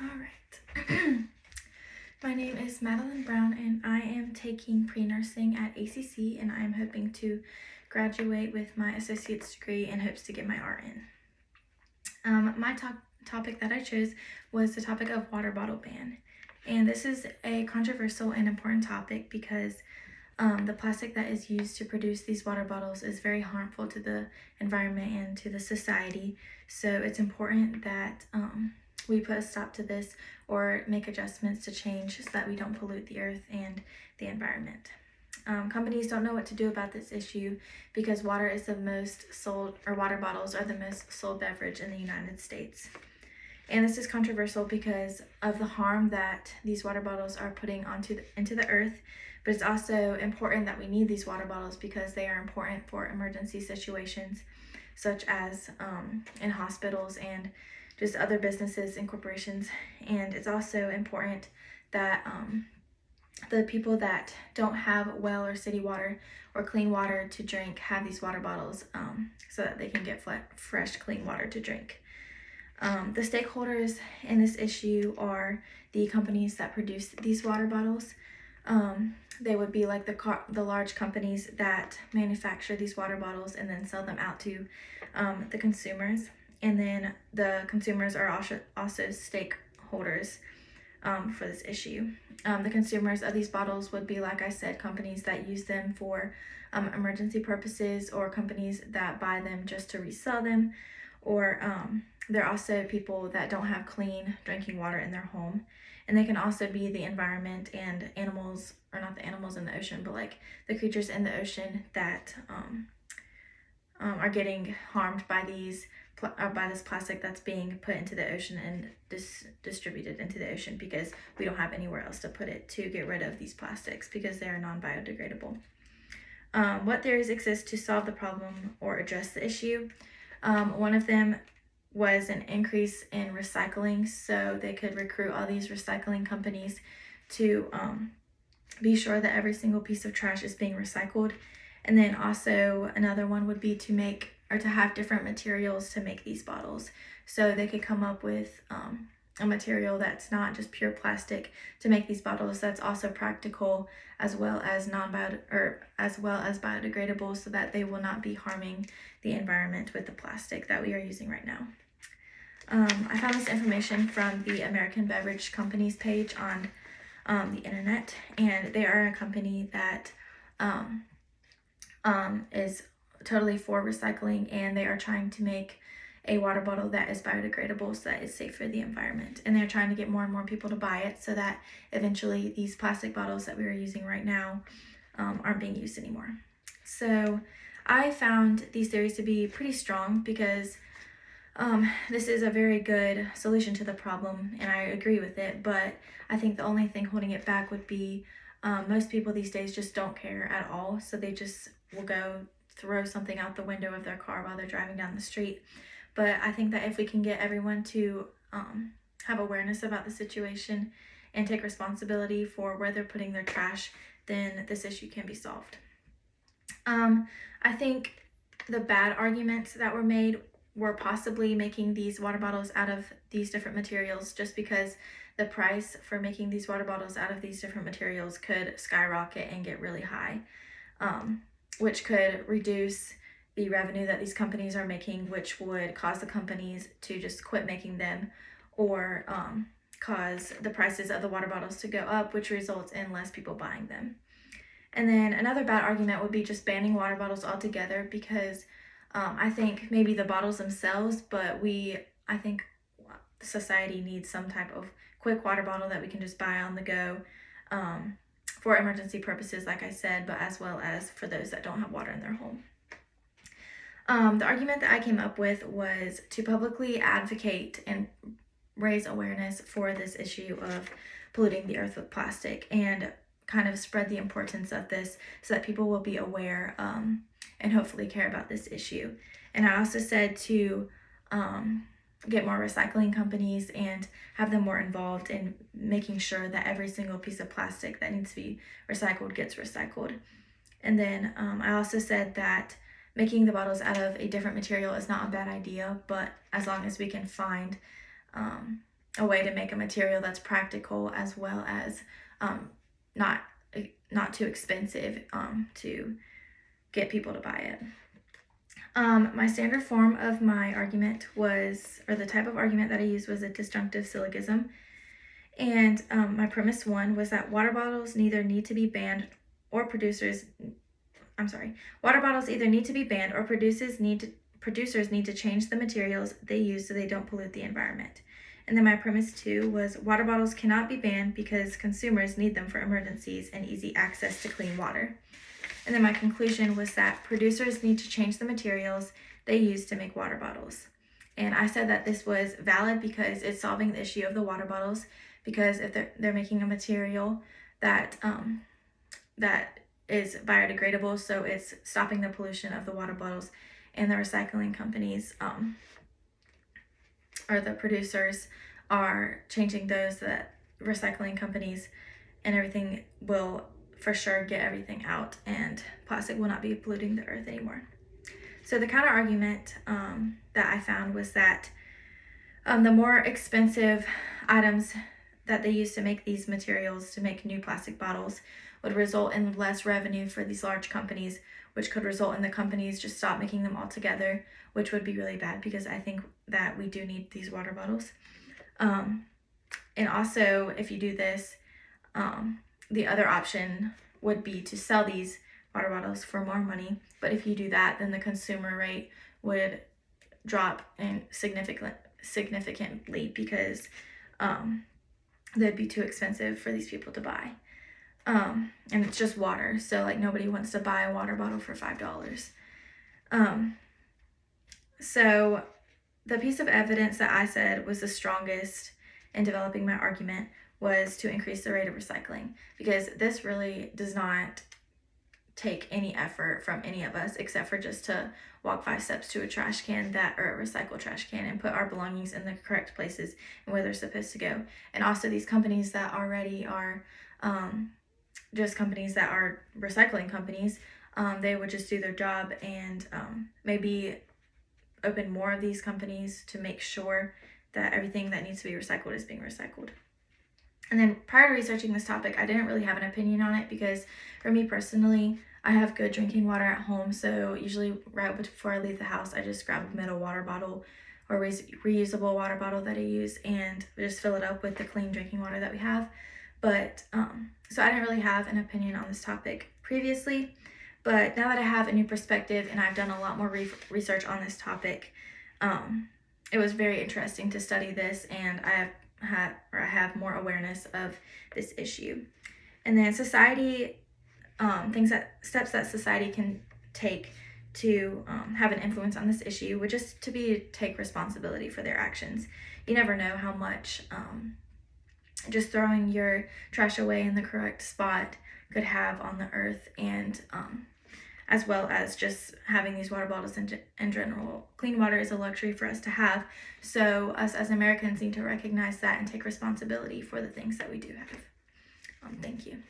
All right. My name is Madeline Brown, and I am taking pre-nursing at ACC, and I am hoping to graduate with my associate's degree in hopes to get my RN. My topic that I chose was the topic of water bottle ban. And this is a controversial and important topic because the plastic that is used to produce these water bottles is very harmful to the environment and to the society. So it's important that we put a stop to this or make adjustments to change so that we don't pollute the earth and the environment. Companies don't know what to do about this issue because water is the most sold, or water bottles are the most sold beverage in the United States. And this is controversial because of the harm that these water bottles are putting into the earth, but it's also important that we need these water bottles because they are important for emergency situations, such as in hospitals and just other businesses and corporations. And it's also important that the people that don't have well or city water or clean water to drink have these water bottles so that they can get fresh, clean water to drink. The stakeholders in this issue are the companies that produce these water bottles. They would be like the large companies that manufacture these water bottles and then sell them out to the consumers. And then the consumers are also stakeholders for this issue. The consumers of these bottles would be, like I said, companies that use them for emergency purposes, or companies that buy them just to resell them, or they're also people that don't have clean drinking water in their home. And they can also be the environment and animals, or not the animals in the ocean, but like the creatures in the ocean that are getting harmed by this plastic that's being put into the ocean and distributed into the ocean, because we don't have anywhere else to put it to get rid of these plastics because they are non-biodegradable. What theories exist to solve the problem or address the issue? One of them was an increase in recycling, so they could recruit all these recycling companies to be sure that every single piece of trash is being recycled. And then also another one would be to have different materials to make these bottles, so they could come up with a material that's not just pure plastic to make these bottles, that's also practical as well as biodegradable, so that they will not be harming the environment with the plastic that we are using right now. I found this information from the American Beverage Company's page on the internet, and they are a company that is totally for recycling, and they are trying to make a water bottle that is biodegradable so that it's safe for the environment. And they're trying to get more and more people to buy it so that eventually these plastic bottles that we are using right now aren't being used anymore. So I found these theories to be pretty strong because this is a very good solution to the problem, and I agree with it, but I think the only thing holding it back would be most people these days just don't care at all, so they just will go throw something out the window of their car while they're driving down the street. But I think that if we can get everyone to have awareness about the situation and take responsibility for where they're putting their trash, then this issue can be solved. I think the bad arguments that were made were possibly making these water bottles out of these different materials, just because the price for making these water bottles out of these different materials could skyrocket and get really high, which could reduce the revenue that these companies are making, which would cause the companies to just quit making them, or cause the prices of the water bottles to go up, which results in less people buying them. And then another bad argument would be just banning water bottles altogether, because I think maybe the bottles themselves, but I think society needs some type of quick water bottle that we can just buy on the go for emergency purposes, like I said, but as well as for those that don't have water in their home. The argument that I came up with was to publicly advocate and raise awareness for this issue of polluting the earth with plastic, and kind of spread the importance of this so that people will be aware and hopefully care about this issue. And I also said to get more recycling companies and have them more involved in making sure that every single piece of plastic that needs to be recycled gets recycled. And then I also said that making the bottles out of a different material is not a bad idea, but as long as we can find a way to make a material that's practical as well as not too expensive to get people to buy it. My standard form of my argument was, or the type of argument that I used, was a disjunctive syllogism. And my premise one was that water bottles either need to be banned or producers need to change the materials they use so they don't pollute the environment. And then my premise two was water bottles cannot be banned because consumers need them for emergencies and easy access to clean water. And then my conclusion was that producers need to change the materials they use to make water bottles. And I said that this was valid because it's solving the issue of the water bottles, because if they're making a material that is biodegradable, so it's stopping the pollution of the water bottles, and the recycling companies or the producers are changing those, that recycling companies and everything will for sure get everything out, and plastic will not be polluting the earth anymore. So the counter argument that I found was that the more expensive items that they use to make these materials, to make new plastic bottles, would result in less revenue for these large companies, which could result in the companies just stop making them altogether, which would be really bad because I think that we do need these water bottles. And also, if you do this, the other option would be to sell these water bottles for more money. But if you do that, then the consumer rate would drop significantly because they'd be too expensive for these people to buy. And it's just water, so like nobody wants to buy a water bottle for $5. So the piece of evidence that I said was the strongest in developing my argument was to increase the rate of recycling, because this really does not take any effort from any of us except for just to walk 5 steps to a trash can or a recycle trash can and put our belongings in the correct places and where they're supposed to go. And also these companies that already are just companies that are recycling companies, they would just do their job and maybe open more of these companies to make sure that everything that needs to be recycled is being recycled. And then prior to researching this topic, I didn't really have an opinion on it because for me personally, I have good drinking water at home. So usually right before I leave the house, I just grab a metal water bottle or reusable water bottle that I use and just fill it up with the clean drinking water that we have. But so I didn't really have an opinion on this topic previously. But now that I have a new perspective and I've done a lot more research on this topic, it was very interesting to study this, and I have more awareness of this issue. And then society, steps that society can take to have an influence on this issue would just to take responsibility for their actions. You never know how much just throwing your trash away in the correct spot could have on the earth, and as well as just having these water bottles in general. Clean water is a luxury for us to have, so us as Americans need to recognize that and take responsibility for the things that we do have. Thank you.